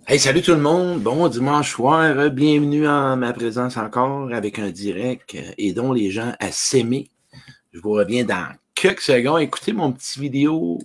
Hey, salut tout le monde, bon dimanche soir, bienvenue en ma présence encore avec un direct Aidons les gens à s'aimer. Je vous reviens dans quelques secondes. Écoutez mon petit vidéo.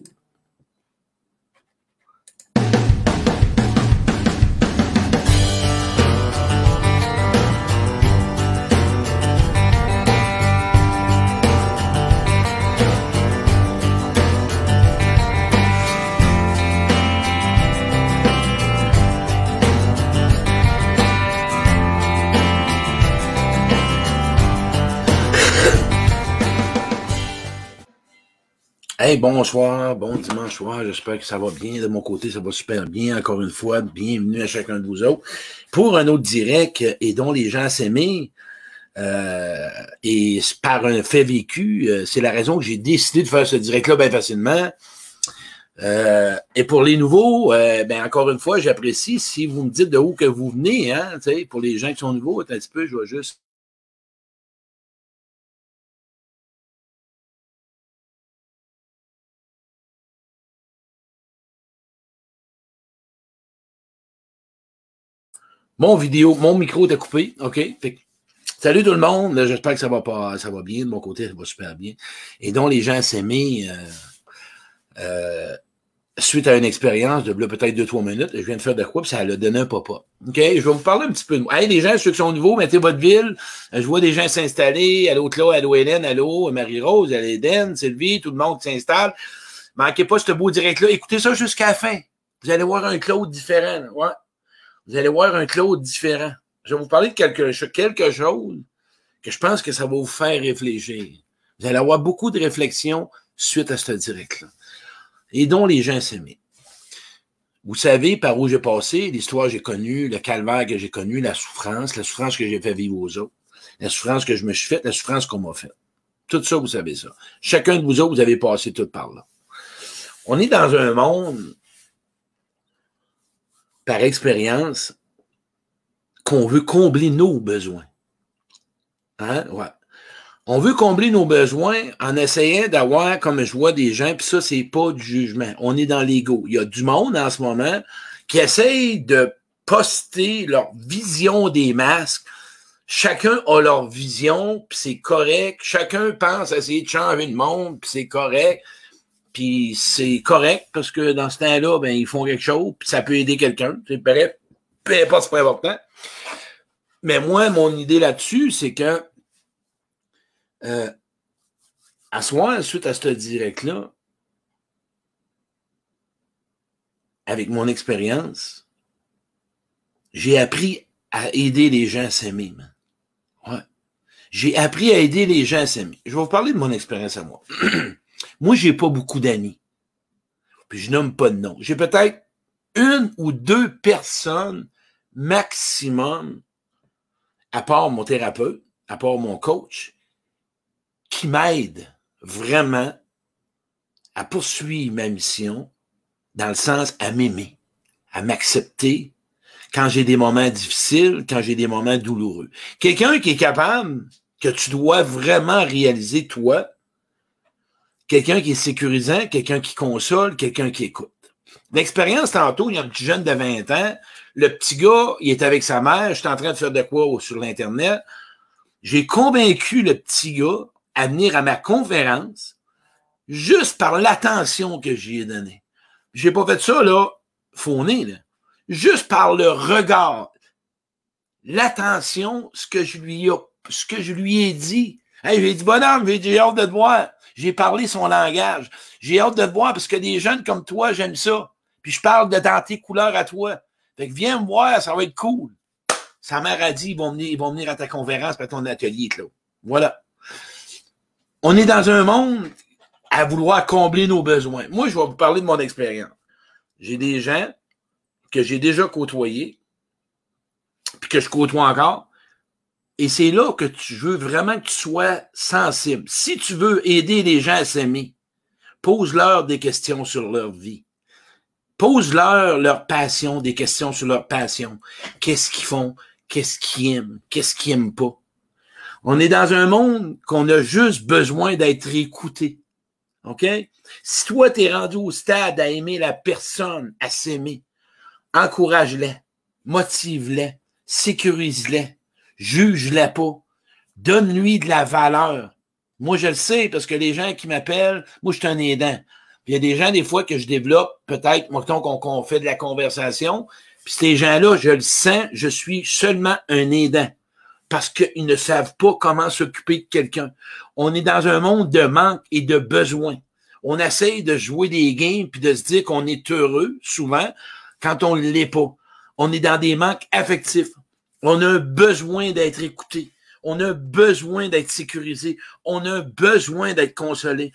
Hey, bonsoir, bon dimanche soir, j'espère que ça va bien. De mon côté, ça va super bien. Encore une fois, bienvenue à chacun de vous autres pour un autre direct Aidons les gens à s'aimer. Et par un fait vécu, c'est la raison que j'ai décidé de faire ce direct-là bien facilement. Et pour les nouveaux, ben encore une fois, j'apprécie si vous me dites de où que vous venez, hein, pour les gens qui sont nouveaux, un petit peu, je vais juste... Mon micro est coupé, OK? Salut tout le monde, j'espère que ça va bien, de mon côté, ça va super bien. Et donc, les gens s'aimer suite à une expérience de peut-être 2-3 minutes, je viens de faire de quoi, puis ça a donné un pop-up. OK? Je vais vous parler un petit peu. Hey, les gens, ceux qui sont nouveaux, mettez votre ville. Je vois des gens s'installer. Allô Claude, allô Hélène, allô Marie-Rose, allô Eden, Sylvie, tout le monde qui s'installe. Manquez pas ce beau direct-là. Écoutez ça jusqu'à la fin. Vous allez voir un Claude différent. Là. Ouais. Vous allez voir un Claude différent. Je vais vous parler de quelque chose que je pense que ça va vous faire réfléchir. Vous allez avoir beaucoup de réflexions suite à ce direct-là. Aidons les gens à s'aimer. Vous savez par où j'ai passé, l'histoire que j'ai connue, le calvaire que j'ai connu, la souffrance que j'ai fait vivre aux autres, la souffrance que je me suis faite, la souffrance qu'on m'a faite. Tout ça, vous savez ça. Chacun de vous autres, vous avez passé tout par là. On est dans un monde, par expérience, qu'on veut combler nos besoins. Hein? Ouais. On veut combler nos besoins en essayant d'avoir, comme je vois des gens, puis ça, c'est pas du jugement. On est dans l'ego. Il y a du monde en ce moment qui essaye de poster leur vision des masques. Chacun a leur vision, puis c'est correct. Chacun pense essayer de changer le monde, puis c'est correct. Puis c'est correct, parce que dans ce temps-là, ben, ils font quelque chose, puis ça peut aider quelqu'un. C'est bref, peu importe, c'est pas important. Mais moi, mon idée là-dessus, c'est que à soir, suite à ce direct-là, avec mon expérience, j'ai appris à aider les gens à s'aimer. Ouais. J'ai appris à aider les gens à s'aimer. Je vais vous parler de mon expérience à moi. Moi, j'ai pas beaucoup d'amis. Puis je nomme pas de nom. J'ai peut-être 1 ou 2 personnes maximum, à part mon thérapeute, à part mon coach, qui m'aident vraiment à poursuivre ma mission dans le sens à m'aimer, à m'accepter quand j'ai des moments difficiles, quand j'ai des moments douloureux. Quelqu'un qui est capable, que tu dois vraiment réaliser toi, quelqu'un qui est sécurisant, quelqu'un qui console, quelqu'un qui écoute. L'expérience, tantôt, il y a un petit jeune de 20 ans, le petit gars, il est avec sa mère, je suis en train de faire de quoi sur l'Internet. J'ai convaincu le petit gars à venir à ma conférence juste par l'attention que j'y ai donnée. J'ai pas fait ça, là, fauné, là. Juste par le regard, l'attention, ce que je lui ai dit. Hey, j'ai dit, bonhomme, j'ai hâte de te voir. J'ai parlé son langage. J'ai hâte de te voir parce que des jeunes comme toi, j'aime ça. Puis je parle dans tes couleurs à toi. Fait que viens me voir, ça va être cool. Sa mère a dit, ils vont venir à ta conférence, à ton atelier, Claude. Voilà. On est dans un monde à vouloir combler nos besoins. Moi, je vais vous parler de mon expérience. J'ai des gens que j'ai déjà côtoyés, puis que je côtoie encore, et c'est là que tu veux vraiment que tu sois sensible. Si tu veux aider les gens à s'aimer, pose-leur des questions sur leur vie. Pose-leur leur passion, des questions sur leur passion. Qu'est-ce qu'ils font? Qu'est-ce qu'ils aiment? Qu'est-ce qu'ils n'aiment pas? On est dans un monde qu'on a juste besoin d'être écouté. OK? Si toi, t'es rendu au stade à aimer la personne, à s'aimer, encourage-les, motive-les, sécurise-les, juge-les pas, donne-lui de la valeur. Moi, je le sais, parce que les gens qui m'appellent, moi, je suis un aidant. Puis il y a des gens, des fois, que je développe, peut-être, mettons qu'on fait de la conversation, puis ces gens-là, je le sens, je suis seulement un aidant. Parce qu'ils ne savent pas comment s'occuper de quelqu'un. On est dans un monde de manque et de besoin. On essaye de jouer des games puis de se dire qu'on est heureux, souvent, quand on ne l'est pas. On est dans des manques affectifs. On a un besoin d'être écouté. On a besoin d'être sécurisé. On a besoin d'être consolé.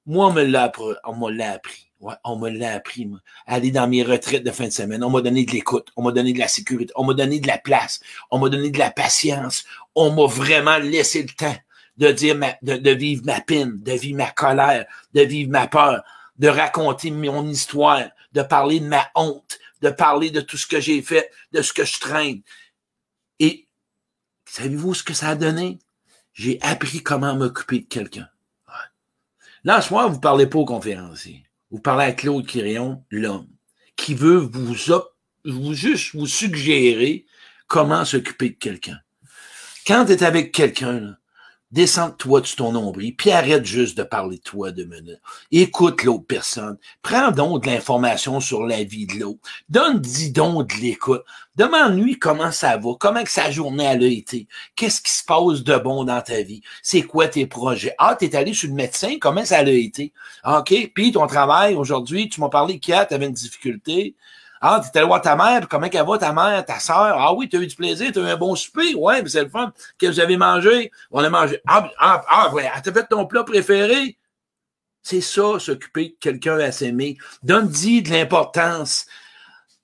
Moi, on me l'a appris. Ouais, on me l'a appris, moi. Aller dans mes retraites de fin de semaine. On m'a donné de l'écoute. On m'a donné de la sécurité. On m'a donné de la place. On m'a donné de la patience. On m'a vraiment laissé le temps de dire de vivre ma peine, de vivre ma colère, de vivre ma peur, de raconter mon histoire, de parler de ma honte, de parler de tout ce que j'ai fait, de ce que je traîne. Et savez-vous ce que ça a donné? J'ai appris comment m'occuper de quelqu'un. Ouais. Là, ce soir, vous ne parlez pas aux conférenciers. Vous parlez à Claude Quirion, l'homme, qui veut juste vous suggérer comment s'occuper de quelqu'un. Quand tu es avec quelqu'un, là, descends-toi de ton nombril, puis arrête juste de parler de toi 2 minutes. Écoute l'autre personne. Prends donc de l'information sur la vie de l'autre. Dis donc de l'écoute. Demande-lui comment ça va, comment que sa journée elle a été. Qu'est-ce qui se passe de bon dans ta vie? C'est quoi tes projets? Ah, t'es allé chez le médecin, comment ça a été? OK, puis ton travail aujourd'hui, tu m'as parlé qu'hier, tu avais une difficulté. Ah, t'es allé voir ta mère, comment qu'elle va, ta mère, ta sœur? Ah oui, t'as eu du plaisir, t'as eu un bon souper? Ouais, mais c'est le fun. Que vous avez mangé? On a mangé. Ouais, t'as fait ton plat préféré? C'est ça, s'occuper de quelqu'un à s'aimer. Donne-lui de l'importance.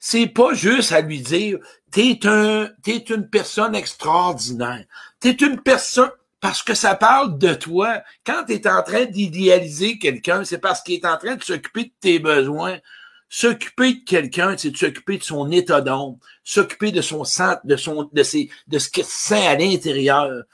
C'est pas juste à lui dire, t'es une personne extraordinaire. T'es une personne, parce que ça parle de toi. Quand t'es en train d'idéaliser quelqu'un, c'est parce qu'il est en train de s'occuper de tes besoins. S'occuper de quelqu'un, c'est de s'occuper de son état d'ombre, s'occuper de son centre, de ce qu'il sent à l'intérieur.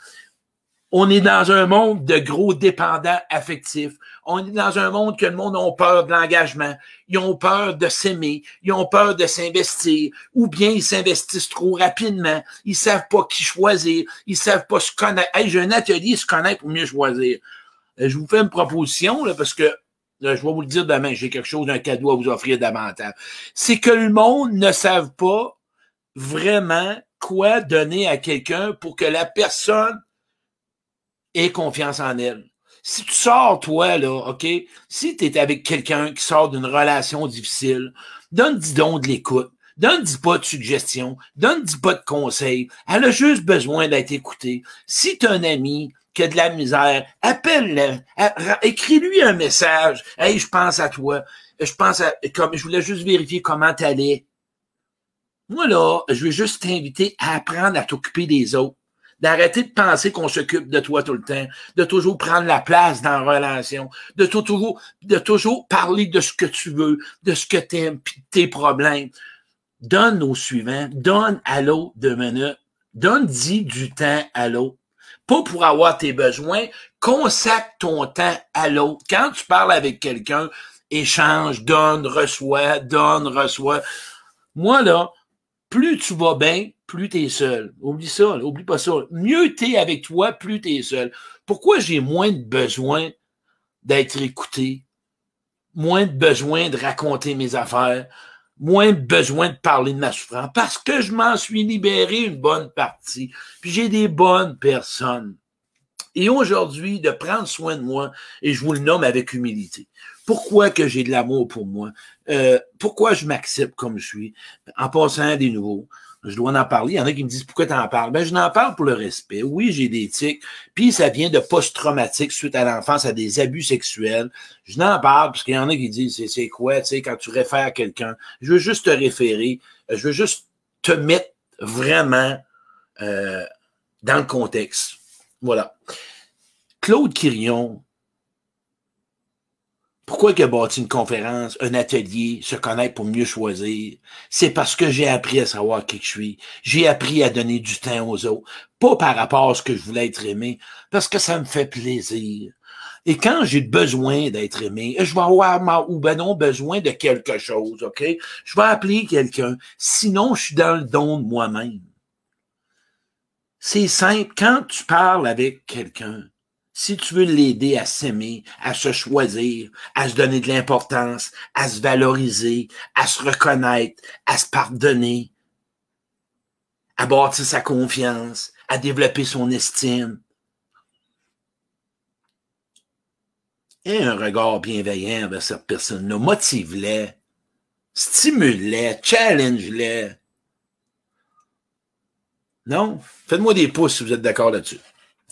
On est dans un monde de gros dépendants affectifs. On est dans un monde que le monde a peur de l'engagement. Ils ont peur de s'aimer. Ils ont peur de s'investir. Ou bien ils s'investissent trop rapidement. Ils savent pas qui choisir. Ils savent pas se connaître. Hey, j'ai un atelier se connaître pour mieux choisir. Je vous fais une proposition, là, parce que je vais vous le dire demain, j'ai quelque chose, un cadeau à vous offrir davantage. C'est que le monde ne savent pas vraiment quoi donner à quelqu'un pour que la personne ait confiance en elle. Si tu sors, toi, là, OK, si tu es avec quelqu'un qui sort d'une relation difficile, donne-dis donc de l'écoute. Donne-dis pas de suggestions. Donne-dis pas de conseils. Elle a juste besoin d'être écoutée. Si tu as un ami qui a de la misère, appelle-le, écris-lui un message. Hey, je pense à toi. Je voulais juste vérifier comment t'allais. Moi, là, je vais juste t'inviter à apprendre à t'occuper des autres. D'arrêter de penser qu'on s'occupe de toi tout le temps, de toujours prendre la place dans la relation, de toujours parler de ce que tu veux, de ce que t'aimes, puis de tes problèmes. Donne au suivant, donne à l'autre 2 minutes, donne-y du temps à l'autre. Pas pour avoir tes besoins, consacre ton temps à l'autre. Quand tu parles avec quelqu'un, échange, donne, reçois. Moi, là, plus tu vas bien, plus t'es seul. Oublie ça, là, oublie pas ça. Mieux t'es avec toi, plus t'es seul. Pourquoi j'ai moins de besoin d'être écouté, moins de besoin de raconter mes affaires, moins de besoin de parler de ma souffrance? Parce que je m'en suis libéré une bonne partie. Puis j'ai des bonnes personnes. Et aujourd'hui, de prendre soin de moi, et je vous le nomme avec humilité. Pourquoi que j'ai de l'amour pour moi? Pourquoi je m'accepte comme je suis? En passant à des nouveaux, je dois en parler. Il y en a qui me disent, pourquoi tu en parles? Ben, je n'en parle pour le respect. Oui, j'ai des tics. Puis, ça vient de post-traumatique suite à l'enfance, à des abus sexuels. Je n'en parle parce qu'il y en a qui disent, c'est quoi, tu sais, quand tu réfères à quelqu'un? Je veux juste te référer. Je veux juste te mettre vraiment dans le contexte. Voilà. Claude Quirion, pourquoi il a bâti une conférence, un atelier, se connaître pour mieux choisir? C'est parce que j'ai appris à savoir qui je suis. J'ai appris à donner du temps aux autres. Pas par rapport à ce que je voulais être aimé, parce que ça me fait plaisir. Et quand j'ai besoin d'être aimé, je vais avoir ou ben non besoin de quelque chose, OK? Je vais appeler quelqu'un. Sinon, je suis dans le don de moi-même. C'est simple. Quand tu parles avec quelqu'un, si tu veux l'aider à s'aimer, à se choisir, à se donner de l'importance, à se valoriser, à se reconnaître, à se pardonner, à bâtir sa confiance, à développer son estime, et un regard bienveillant vers cette personne-là, motive-les, stimule-les, challenge-les. Non? Faites-moi des pouces si vous êtes d'accord là-dessus.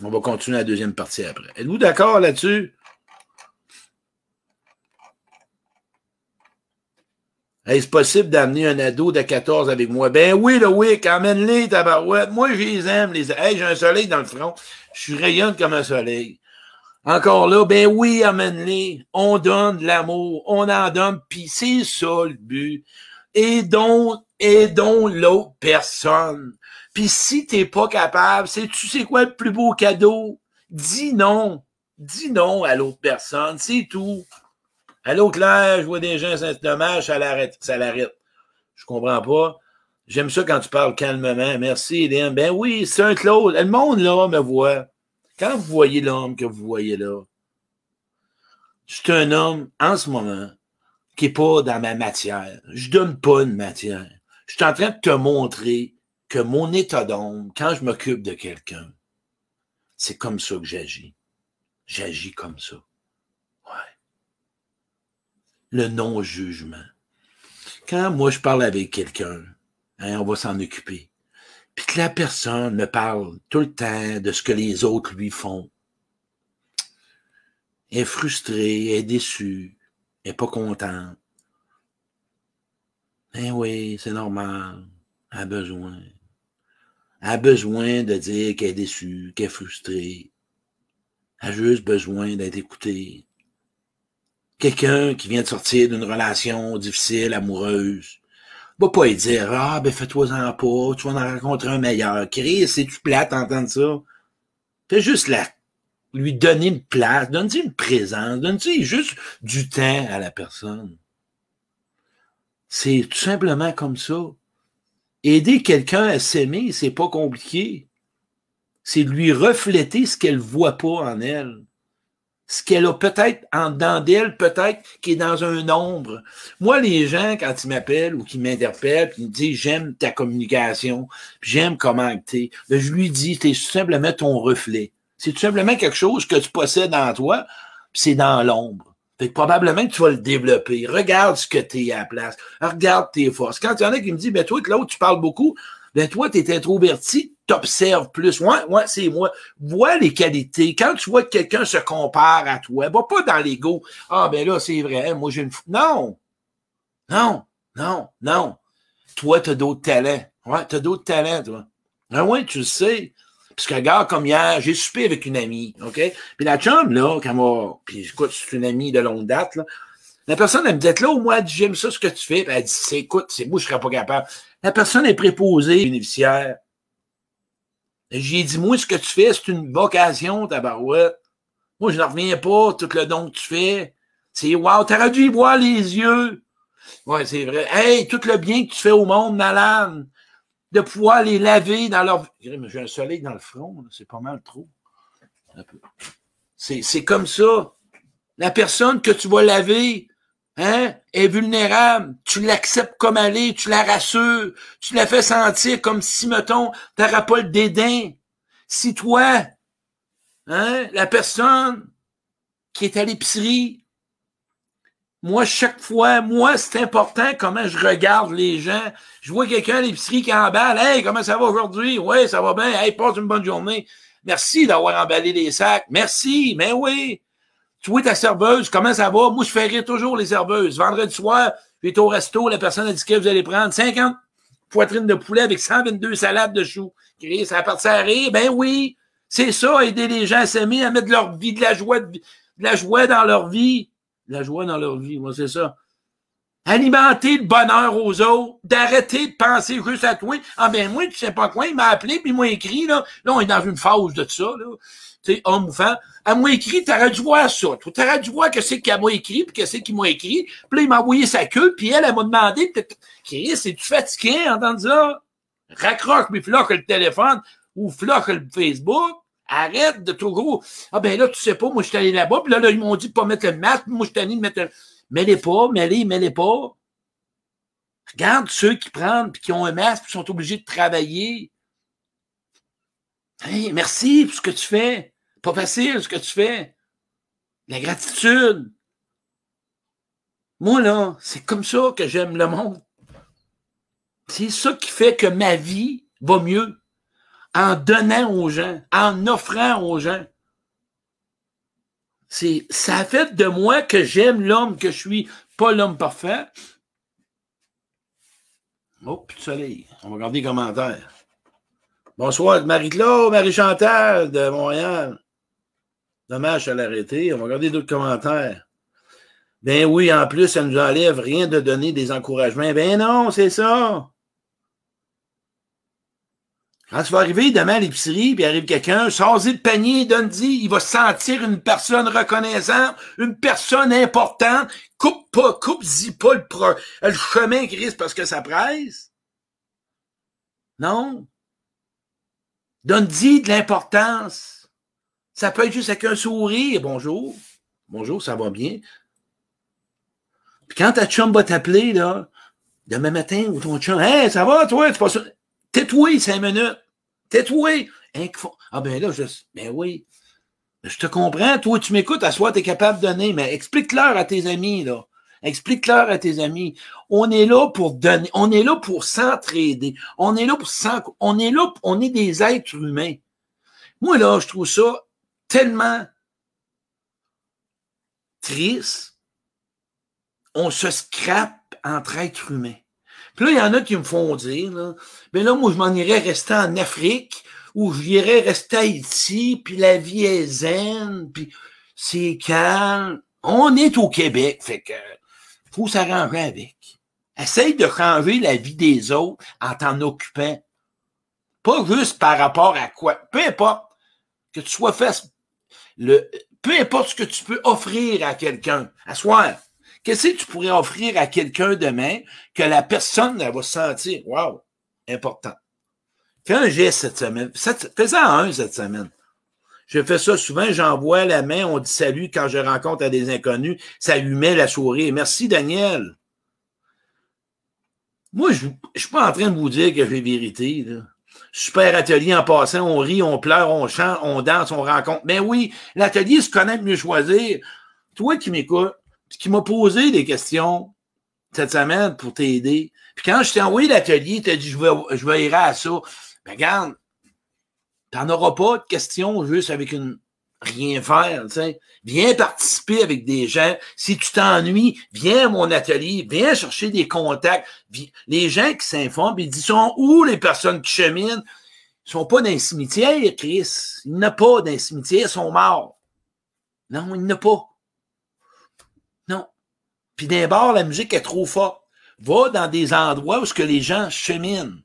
On va continuer la deuxième partie après. Êtes-vous d'accord là-dessus? Est-ce possible d'amener un ado de 14 avec moi? Ben oui, Loïc, emmène-les, tabarouette. Moi, je les aime. Hey, j'ai un soleil dans le front. Je suis rayonne comme un soleil. Encore là, ben oui, amène-les. On donne de l'amour, on en donne, puis c'est ça le but. Aidons l'autre personne. Puis si t'es pas capable, tu sais quoi le plus beau cadeau? Dis non. Dis non à l'autre personne, c'est tout. Allô, Claire, je vois des gens, c'est dommage, ça l'arrête. Je comprends pas. J'aime ça quand tu parles calmement. Merci, Hélène. Ben oui, c'est un Claude. Le monde, là, me voit. Quand vous voyez l'homme que vous voyez là, c'est un homme, en ce moment, qui n'est pas dans ma matière. Je donne pas une matière. Je suis en train de te montrer que mon état d'homme, quand je m'occupe de quelqu'un, c'est comme ça que j'agis. J'agis comme ça. Ouais. Le non-jugement. Quand moi, je parle avec quelqu'un, hein, on va s'en occuper, puis que la personne me parle tout le temps de ce que les autres lui font, elle est frustrée, elle est déçue, elle n'est pas contente. Eh oui, c'est normal. Elle a besoin. Elle a besoin de dire qu'elle est déçue, qu'elle est frustrée. Elle a juste besoin d'être écoutée. Quelqu'un qui vient de sortir d'une relation difficile, amoureuse, va pas lui dire, ah, ben fais-toi-en pas, tu vas en rencontrer un meilleur. Chris, c'est-tu plate d'entendre ça? Fais juste lui donner une place, donne-lui une présence, donne-lui juste du temps à la personne. C'est tout simplement comme ça. Aider quelqu'un à s'aimer, c'est pas compliqué. C'est de lui refléter ce qu'elle voit pas en elle. Ce qu'elle a peut-être en dedans d'elle, peut-être qui est dans un ombre. Moi, les gens, quand ils m'appellent ou qu'ils m'interpellent, puis ils me disent « J'aime ta communication, j'aime comment t'es », je lui dis « T'es tout simplement ton reflet. C'est tout simplement quelque chose que tu possèdes en toi, puis c'est dans l'ombre. Fait que probablement que tu vas le développer. Regarde ce que tu es à la place. Regarde tes forces. » Quand il y en a qui me disent « Ben toi, Claude, tu parles beaucoup. » Ben toi, tu es introverti, t'observes plus. Ouais, c'est moi. Vois les qualités. Quand tu vois que quelqu'un se compare à toi, va pas dans l'ego. Ah, ben là, c'est vrai, moi j'ai une... Non! Non. Toi, t'as d'autres talents. Ouais, t'as d'autres talents, toi. Ah ouais, tu le sais. Parce que regarde, comme hier, j'ai soupé avec une amie, OK? Puis la chum, là, quand moi... Puis écoute, c'est une amie de longue date, là. La personne, elle me dit, là, au moins, elle dit, j'aime ça, ce que tu fais. Puis elle dit, écoute, c'est moi, je serais pas capable. La personne est préposée, bénéficiaire. J'ai dit, moi, ce que tu fais, c'est une vocation, tabarouette. Moi, je n'en reviens pas, tout le don que tu fais. C'est wow, t'aurais dû y voir les yeux. Ouais, c'est vrai. Hey, tout le bien que tu fais au monde, malade. De pouvoir les laver dans leur... J'ai un soleil dans le front, c'est pas mal trop. C'est comme ça. La personne que tu vas laver, hein, est vulnérable. Tu l'acceptes comme elle est, tu la rassures, tu la fais sentir comme si, mettons, t'auras pas le dédain. Si toi, hein, la personne qui est à l'épicerie, moi, chaque fois, c'est important comment je regarde les gens. Je vois quelqu'un à l'épicerie qui emballe. Hey, comment ça va aujourd'hui? Ouais, ça va bien. Hey, passe une bonne journée. Merci d'avoir emballé les sacs. Merci. Mais oui. Tu vois ta serveuse, comment ça va? Moi, je fais rire toujours les serveuses. Vendredi soir, j'étais au resto, la personne a dit que vous allez prendre 50 poitrines de poulet avec 122 salades de choux. Ça a parti à rire. Ben oui. C'est ça, aider les gens à s'aimer, à mettre leur vie, de la joie dans leur vie. La joie dans leur vie, moi, c'est ça. Alimenter le bonheur aux autres, d'arrêter de penser juste à toi. Ah ben moi, tu sais pas quoi, il m'a appelé, puis il m'a écrit, là. Là, on est dans une phase de ça, là. Tu sais, homme ou femme. Elle m'a écrit, t'aurais dû voir ça. T'aurais dû voir que c'est qu'elle m'a écrit, puis que c'est qu'il m'a écrit. Puis là, il m'a envoyé sa queue, puis elle m'a demandé, Chris, es-tu fatigué en entendant ça? Raccroche, puis floque le téléphone, ou floque le Facebook. Arrête de trop gros. Ah ben là, tu sais pas, moi, je suis allé là-bas, puis là, ils m'ont dit de pas mettre le masque, puis moi, je suis allé de mettre le... Mets-les pas, mets-les pas. Regarde ceux qui prennent, puis qui ont un masque, puis sont obligés de travailler. Hey, merci pour ce que tu fais. Pas facile, ce que tu fais. La gratitude. Moi, là, c'est comme ça que j'aime le monde. C'est ça qui fait que ma vie va mieux. En donnant aux gens, en offrant aux gens. Ça a fait de moi que j'aime l'homme que je suis, pas l'homme parfait. Oh, plus de soleil. On va regarder les commentaires. Bonsoir, Marie-Claude, Marie-Chantal de Montréal. Dommage, à l'arrêter. On va regarder d'autres commentaires. Ben oui, en plus, ça nous enlève rien de donner des encouragements. Ben non, c'est ça. Quand tu vas arriver demain à l'épicerie, puis arrive quelqu'un, sors-y le panier, donne-y, il va se sentir une personne reconnaissante, une personne importante. Coupe-y pas le chemin qui risque parce que ça presse. Non. Donne-y de l'importance. Ça peut être juste avec un sourire. Bonjour. Bonjour, ça va bien. Puis quand ta chum va t'appeler, là, demain matin, ou ton chum, hey, ça va, toi, tu passes. Tais-toi 5 minutes. Tais-toi. Ah ben là, ben oui. Je te comprends, toi, tu m'écoutes, à soi, tu es capable de donner, mais explique-leur à tes amis, là. Explique-leur à tes amis. On est là pour donner, on est là pour s'entraider. On est là on est des êtres humains. Moi, là, je trouve ça tellement triste. On se scrape entre êtres humains. Puis là, il y en a qui me font dire, là, ben là, moi, je m'en irais rester en Afrique, ou j'irais rester à Haïti, puis la vie est zen, puis c'est calme. On est au Québec, fait que faut s'arranger avec. Essaye de changer la vie des autres en t'en occupant. Pas juste par rapport à quoi. Peu importe que tu sois fait, peu importe ce que tu peux offrir à quelqu'un. À soir. Qu'est-ce que tu pourrais offrir à quelqu'un demain que la personne elle va se sentir, wow, important. Fais un geste cette semaine. Fais-en un cette semaine. Je fais ça souvent, j'envoie la main, on dit salut quand je rencontre à des inconnus, ça lui met la sourire. Merci, Daniel. Moi, je suis pas en train de vous dire que j'ai vérité, là. Super atelier en passant, on rit, on pleure, on chante, on danse, on rencontre. Mais oui, l'atelier se connaître mieux choisir. Toi qui m'écoutes, qui m'a posé des questions cette semaine pour t'aider. Puis quand je t'ai envoyé l'atelier, tu as dit je vais irer à ça. Ben regarde, t'en auras pas de questions juste avec rien faire, tu sais. Viens participer avec des gens. Si tu t'ennuies, viens à mon atelier, viens chercher des contacts. Les gens qui s'informent, ils disent, sont où les personnes qui cheminent? Ils sont pas dans les cimetières, Chris. Il n'y en a pas dans les cimetières, ils sont morts. Non, il n'y en a pas. Non. Puis d'un bord, la musique est trop forte. Va dans des endroits où ce que les gens cheminent.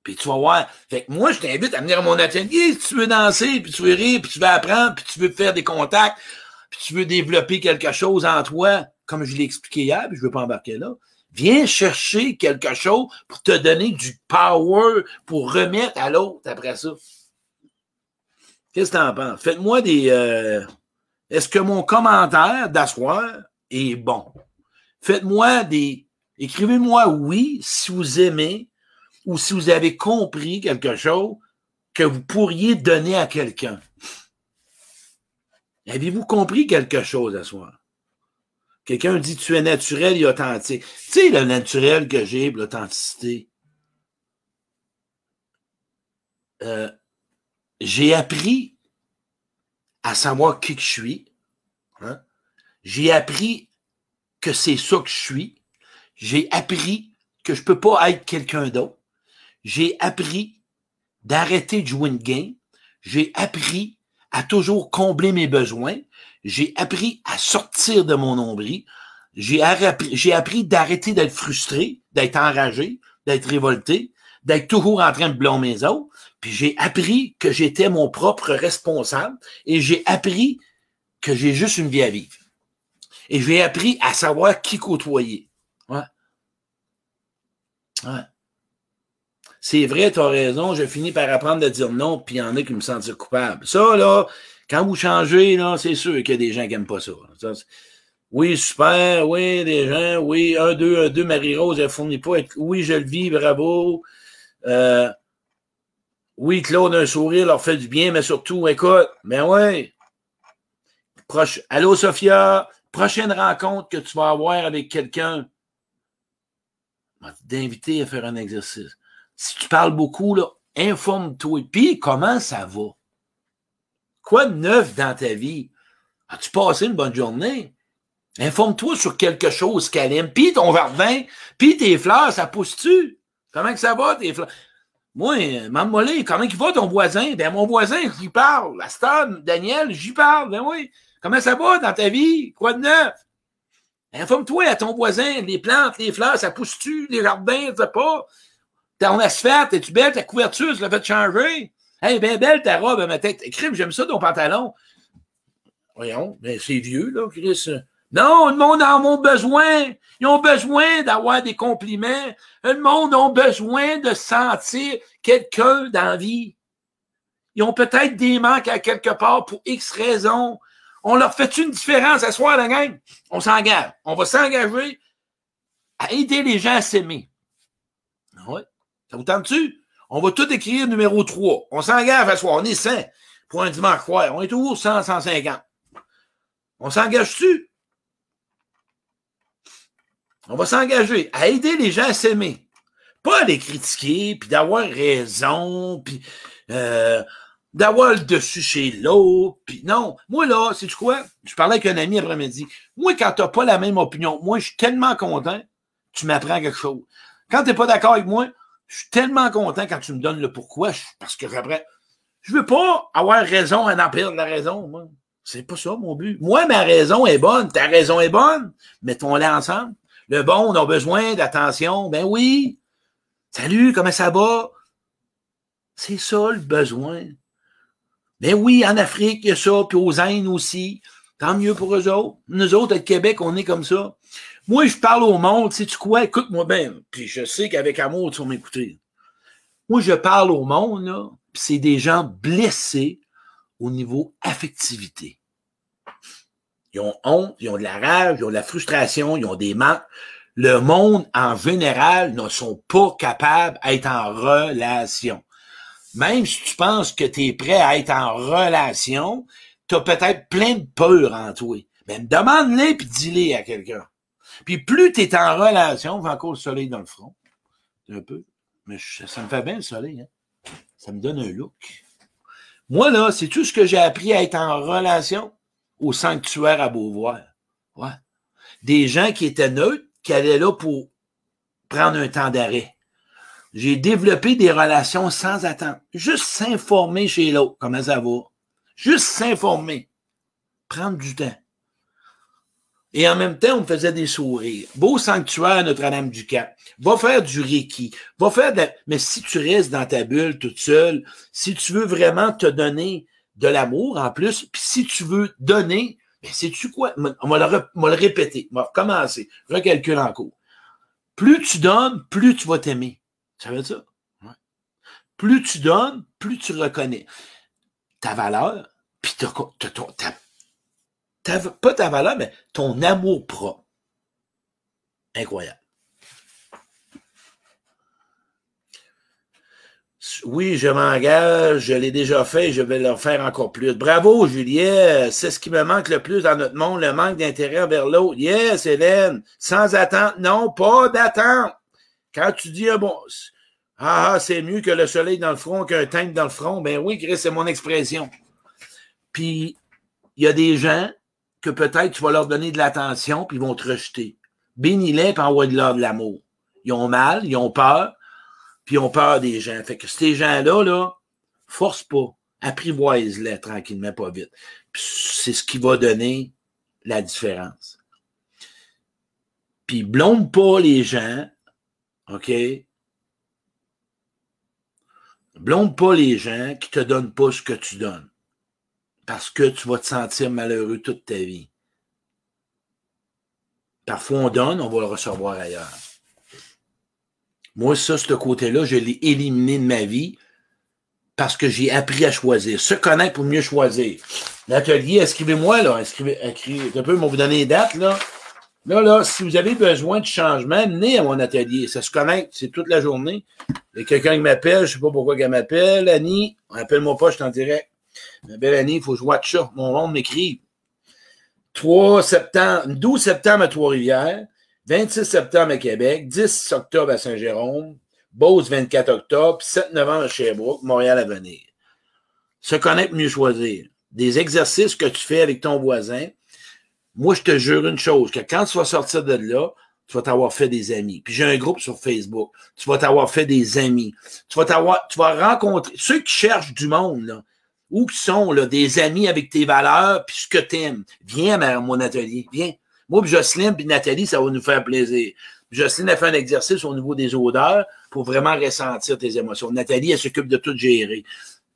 Puis tu vas voir. Fait que moi, je t'invite à venir à mon atelier si tu veux danser, puis tu veux rire, puis tu veux apprendre, puis tu veux faire des contacts, puis tu veux développer quelque chose en toi, comme je l'ai expliqué hier, puis je veux pas embarquer là. Viens chercher quelque chose pour te donner du power pour remettre à l'autre après ça. Qu'est-ce que t'en penses? Faites-moi des... Est-ce que mon commentaire d'asseoir est bon? Faites-moi des... Écrivez-moi oui si vous aimez ou si vous avez compris quelque chose que vous pourriez donner à quelqu'un. Avez-vous compris quelque chose à soi? Quelqu'un dit tu es naturel et authentique. Tu sais, le naturel que j'ai, l'authenticité. J'ai appris à savoir qui que je suis. Hein? J'ai appris que c'est ça que je suis. J'ai appris que je peux pas être quelqu'un d'autre. J'ai appris d'arrêter de jouer une game. J'ai appris à toujours combler mes besoins. J'ai appris à sortir de mon nombril. J'ai appris d'arrêter d'être frustré, d'être enragé, d'être révolté, d'être toujours en train de blâmer les autres. Puis j'ai appris que j'étais mon propre responsable et j'ai appris que j'ai juste une vie à vivre. Et j'ai appris à savoir qui côtoyer. Ouais. Ouais. C'est vrai, tu as raison, je finis par apprendre à dire non, puis il y en a qui me sentent coupable. Ça, là, quand vous changez, là, c'est sûr qu'il y a des gens qui n'aiment pas ça. Oui, super, oui, des gens, oui, 1, 2, Marie-Rose, elle fournit pas, oui, je le vis, bravo. Oui, Claude, un sourire leur fait du bien, mais surtout, écoute, ben ouais. Allô, Sophia, prochaine rencontre que tu vas avoir avec quelqu'un, d'inviter à faire un exercice. Si tu parles beaucoup, là, informe-toi. Puis, comment ça va? Quoi de neuf dans ta vie? As-tu passé une bonne journée? Informe-toi sur quelque chose qu'elle aime. Puis ton verre de vin, puis tes fleurs, ça pousse-tu? Comment que ça va, tes fleurs? Moi, Mme Mollet, comment il va ton voisin? Ben, mon voisin, j'y parle. La star, Daniel, j'y parle. Ben oui. Comment ça va dans ta vie? Quoi de neuf? Informe-toi à ton voisin. Les plantes, les fleurs, ça pousse-tu? Les jardins, je sais pas. Ton asphalte, es-tu belle? Ta couverture, tu l'as fait changer? Hey, ben belle ta robe, ma tête. Crime, j'aime ça ton pantalon. Voyons, ben c'est vieux, là, Chris. Non, le monde en a besoin. Ils ont besoin d'avoir des compliments. Le monde a besoin de sentir quelqu'un dans la vie. Ils ont peut-être des manques à quelque part pour X raisons. On leur fait une différence à soir, la gang? On s'engage. On va s'engager à aider les gens à s'aimer. Ouais. Ça vous tente-tu? On va tout écrire numéro 3. On s'engage à soir. On est 100 pour un dimanche soir. On est toujours 100, 150. On s'engage-tu? On va s'engager à aider les gens à s'aimer. Pas à les critiquer, puis d'avoir raison, puis d'avoir le dessus chez l'autre. Puis non, moi là, sais-tu quoi? Je parlais avec un ami après-midi. Moi, quand t'as pas la même opinion, moi, je suis tellement content, tu m'apprends quelque chose. Quand t'es pas d'accord avec moi, je suis tellement content quand tu me donnes le pourquoi, parce que après, je veux pas avoir raison à en perdre la raison, moi. C'est pas ça, mon but. Moi, ma raison est bonne, ta raison est bonne. Mettons-la ensemble. Le bon, on a besoin d'attention. Ben oui. Salut, comment ça va? C'est ça, le besoin. Ben oui, en Afrique, il y a ça, puis aux Indes aussi. Tant mieux pour eux autres. Nous autres, au Québec, on est comme ça. Moi, je parle au monde, sais-tu quoi? Écoute-moi bien. Puis je sais qu'avec amour, tu vas m'écouter. Moi, je parle au monde, là, puis c'est des gens blessés au niveau affectivité. Ils ont honte, ils ont de la rage, ils ont de la frustration, ils ont des manques. Le monde, en général, ne sont pas capables d'être en relation. Même si tu penses que tu es prêt à être en relation, tu as peut-être plein de peur en toi. Ben, demande-les puis dis-les à quelqu'un. Puis plus tu es en relation, on va encore le soleil dans le front. Un peu. Mais ça me fait bien le soleil, hein. Ça me donne un look. Moi, là, c'est tout ce que j'ai appris à être en relation au sanctuaire à Beauvoir. Ouais. Des gens qui étaient neutres, qui allaient là pour prendre un temps d'arrêt. J'ai développé des relations sans attendre. Juste s'informer chez l'autre, comment ça va. Juste s'informer. Prendre du temps. Et en même temps, on me faisait des sourires. Beau sanctuaire Notre-Dame-du-Cap. Va faire du Reiki. Va faire de la... Mais si tu restes dans ta bulle toute seule, si tu veux vraiment te donner de l'amour en plus, puis si tu veux donner, mais sais-tu quoi? On va le répéter. On va recommencer. Recalcule en cours. Plus tu donnes, plus tu vas t'aimer. Ça veut dire ça? Ouais. Plus tu donnes, plus tu reconnais ta valeur, puis pas ta valeur, mais ton amour propre. Incroyable. Oui, je m'engage, je l'ai déjà fait, je vais le faire encore plus. Bravo, Juliette, c'est ce qui me manque le plus dans notre monde, le manque d'intérêt envers l'autre. Yes, Hélène, sans attente, non, pas d'attente. Quand tu dis, bon, c'est mieux que le soleil dans le front qu'un teint dans le front, ben oui, Chris, c'est mon expression. Puis, il y a des gens que peut-être tu vas leur donner de l'attention, puis ils vont te rejeter. Bénis-les, puis envoie de leur de l'amour. Ils ont mal, ils ont peur, puis ils ont peur des gens. Fait que ces gens-là, là, force pas. Apprivoise-les tranquillement, pas vite. Puis c'est ce qui va donner la différence. Puis blâme pas les gens, OK? Blâme pas les gens qui te donnent pas ce que tu donnes. Parce que tu vas te sentir malheureux toute ta vie. Parfois, on donne, on va le recevoir ailleurs. Moi, ça, ce côté-là, je l'ai éliminé de ma vie parce que j'ai appris à choisir. Se connaître pour mieux choisir. L'atelier, écrivez-moi, là. Écrivez un peu, on va vous donner les dates, là. Là, si vous avez besoin de changement, venez à mon atelier. Ça se connecte, c'est toute la journée. Il y a quelqu'un qui m'appelle, je sais pas pourquoi qu'elle m'appelle. Annie, appelle-moi pas, je suis en direct. Ma belle Annie, il faut que je watch ça. Mon monde m'écrit. 12 septembre à Trois-Rivières, 26 septembre à Québec, 10 octobre à Saint-Jérôme, Beauce 24 octobre, 7 novembre à Sherbrooke, Montréal à venir. Se connaître, mieux choisir. Des exercices que tu fais avec ton voisin. Moi, je te jure une chose, que quand tu vas sortir de là, tu vas t'avoir fait des amis. Puis j'ai un groupe sur Facebook. Tu vas t'avoir fait des amis. Tu vas rencontrer ceux qui cherchent du monde, là. Où qui sont là, des amis avec tes valeurs puis ce que t'aimes. Viens à mon atelier, viens. Moi puis Jocelyne puis Nathalie, ça va nous faire plaisir. Jocelyne a fait un exercice au niveau des odeurs pour vraiment ressentir tes émotions. Nathalie, elle s'occupe de tout gérer.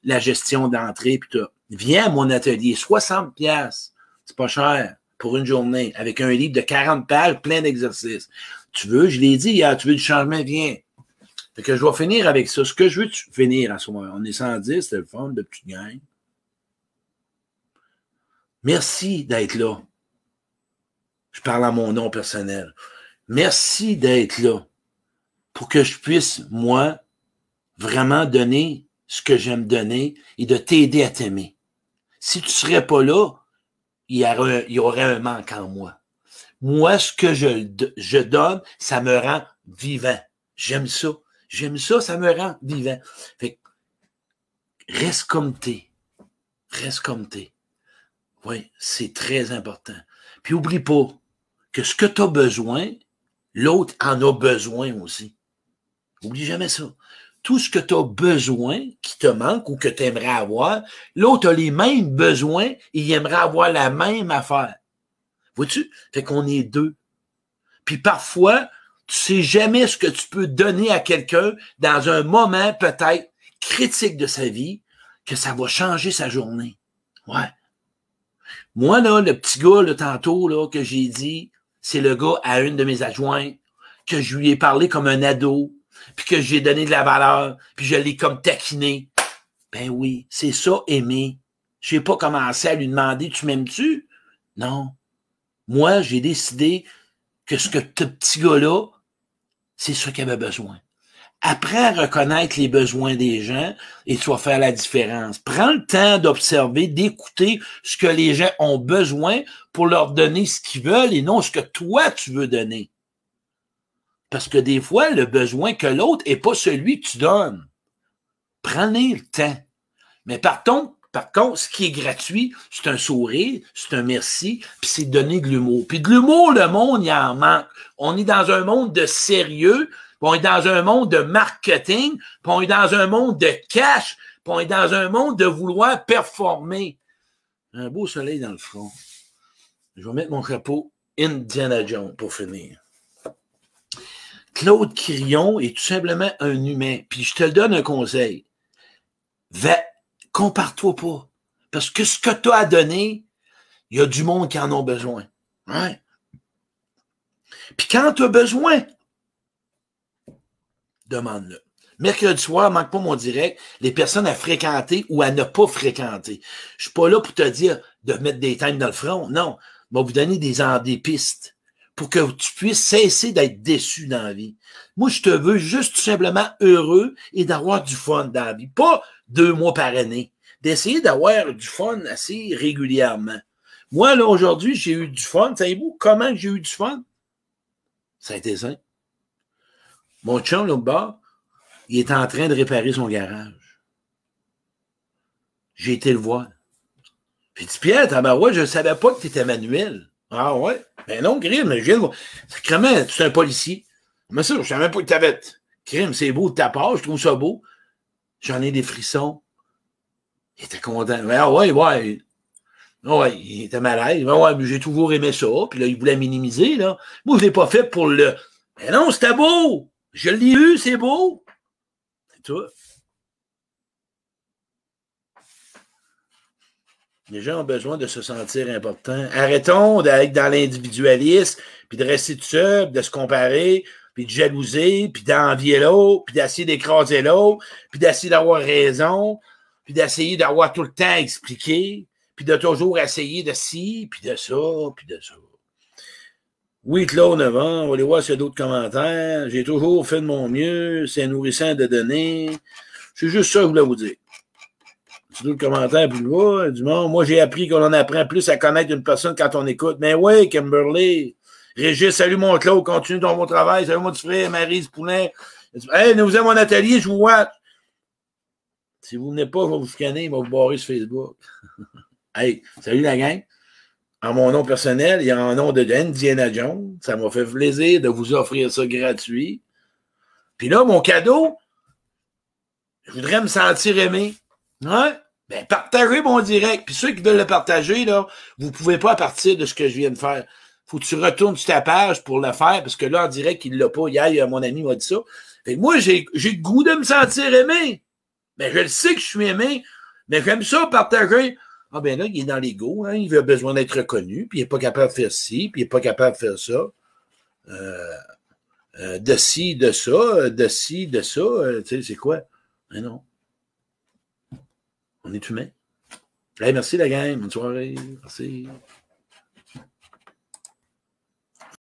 La gestion d'entrée puis tout. Viens à mon atelier, 60$. C'est pas cher pour une journée avec un livre de 40 pages plein d'exercices. Tu veux, je l'ai dit hier, tu veux du changement, viens. Fait que je vais finir avec ça. Ce que je veux finir à ce moment. On est 110, c'était le fun de petite gang. Merci d'être là. Je parle à mon nom personnel. Merci d'être là pour que je puisse, moi, vraiment donner ce que j'aime donner et de t'aider à t'aimer. Si tu ne serais pas là, il y aurait un manque en moi. Moi, ce que je donne, ça me rend vivant. J'aime ça. J'aime ça, ça me rend vivant. Fait que, reste comme t'es. Reste comme t'es. Oui, c'est très important. Puis oublie pas que ce que tu as besoin, l'autre en a besoin aussi. Oublie jamais ça. Tout ce que tu as besoin, qui te manque ou que tu aimerais avoir, l'autre a les mêmes besoins et il aimerait avoir la même affaire. Vois-tu? Fait qu'on est deux. Puis parfois, tu sais jamais ce que tu peux donner à quelqu'un dans un moment peut-être critique de sa vie, que ça va changer sa journée. Ouais. Moi, là, le petit gars, là, tantôt, là, que j'ai dit, c'est le gars à une de mes adjointes, que je lui ai parlé comme un ado, puis que j'ai donné de la valeur, puis je l'ai comme taquiné. Ben oui, c'est ça, aimer. Je n'ai pas commencé à lui demander, tu m'aimes-tu? Non. Moi, j'ai décidé que ce petit gars-là, c'est ce qu'il avait besoin. Apprends à reconnaître les besoins des gens et tu vas faire la différence. Prends le temps d'observer, d'écouter ce que les gens ont besoin pour leur donner ce qu'ils veulent et non ce que toi, tu veux donner. Parce que des fois, le besoin que l'autre n'est pas celui que tu donnes. Prenez le temps. Mais par contre, ce qui est gratuit, c'est un sourire, c'est un merci, puis c'est donner de l'humour. Puis de l'humour, le monde, il en manque. On est dans un monde de sérieux, puis on est dans un monde de marketing, puis on est dans un monde de cash, puis on est dans un monde de vouloir performer. Un beau soleil dans le front. Je vais mettre mon chapeau Indiana Jones pour finir. Claude Quirion est tout simplement un humain. Puis je te donne un conseil. Compare-toi pas. Parce que ce que tu as à donner, il y a du monde qui en a besoin. Ouais. Puis quand tu as besoin, demande-le. Mercredi soir, manque pas mon direct, les personnes à fréquenter ou à ne pas fréquenter. Je suis pas là pour te dire de mettre des times dans le front. Non. Je vais vous donner des pistes pour que tu puisses cesser d'être déçu dans la vie. Moi, je te veux juste tout simplement heureux et d'avoir du fun dans la vie. Pas 2 mois par année. D'essayer d'avoir du fun assez régulièrement. Moi, là, aujourd'hui, j'ai eu du fun. Savez-vous comment j'ai eu du fun? Ça a été simple. Mon chum, là-bas, il est en train de réparer son garage. J'ai été le voir. J'ai dit, Pierre, tabarouette, je ne savais pas que tu étais manuel. Ah ouais? Ben non, crime, je viens de voir. Sacrément, tu es un policier. Mais ça, je ne savais même pas que tu avais. Crime, c'est beau de ta part, je trouve ça beau. J'en ai des frissons. Il était content. Ah ouais. Ouais, il était malade. Ouais, mais j'ai toujours aimé ça. Puis là, il voulait minimiser, là. Moi, je l'ai pas fait pour le... Mais non, c'était beau! Je l'ai eu, c'est beau! C'est tout. Les gens ont besoin de se sentir importants. Arrêtons d'être dans l'individualisme, puis de rester tout seul, de se comparer, puis de jalouser, puis d'envier l'autre, puis d'essayer d'écraser l'autre, puis d'essayer d'avoir raison, puis d'essayer d'avoir tout le temps expliqué, puis de toujours essayer de ci, puis de ça, puis de ça. Oui, Claude, 9 ans, on va aller voir s'il y a d'autres commentaires. J'ai toujours fait de mon mieux, c'est nourrissant de donner. C'est juste ça que je voulais vous dire. C'est tout le commentaire plus loin, du monde. Moi, j'ai appris qu'on en apprend plus à connaître une personne quand on écoute. Mais oui, Kimberly. Régis, salut mon Claude, continue ton bon travail. Salut mon petit frère, Maryse Poulin. Hey, nous à mon atelier, je vous vois. Si vous venez pas, je vais vous scanner, il va vous barrer sur Facebook. Hey, salut la gang. En mon nom personnel et en nom de Indiana Jones, ça m'a fait plaisir de vous offrir ça gratuit. Puis là, mon cadeau, je voudrais me sentir aimé. Ouais? Ben, partagez mon direct. Puis ceux qui veulent le partager, là, vous pouvez pas à partir de ce que je viens de faire. Faut que tu retournes sur ta page pour le faire, parce que là, en direct, il l'a pas. Hier, mon ami m'a dit ça. Fait que moi, j'ai le goût de me sentir aimé. Ben, je le sais que je suis aimé, mais j'aime ça partager. Ah ben là, il est dans l'ego, hein, il a besoin d'être reconnu, puis il n'est pas capable de faire ci, puis il n'est pas capable de faire ça. De ci, de ça, de ci, de ça, tu sais, c'est quoi? Mais non. On est humain. Hey, merci la gang, bonne soirée. Merci.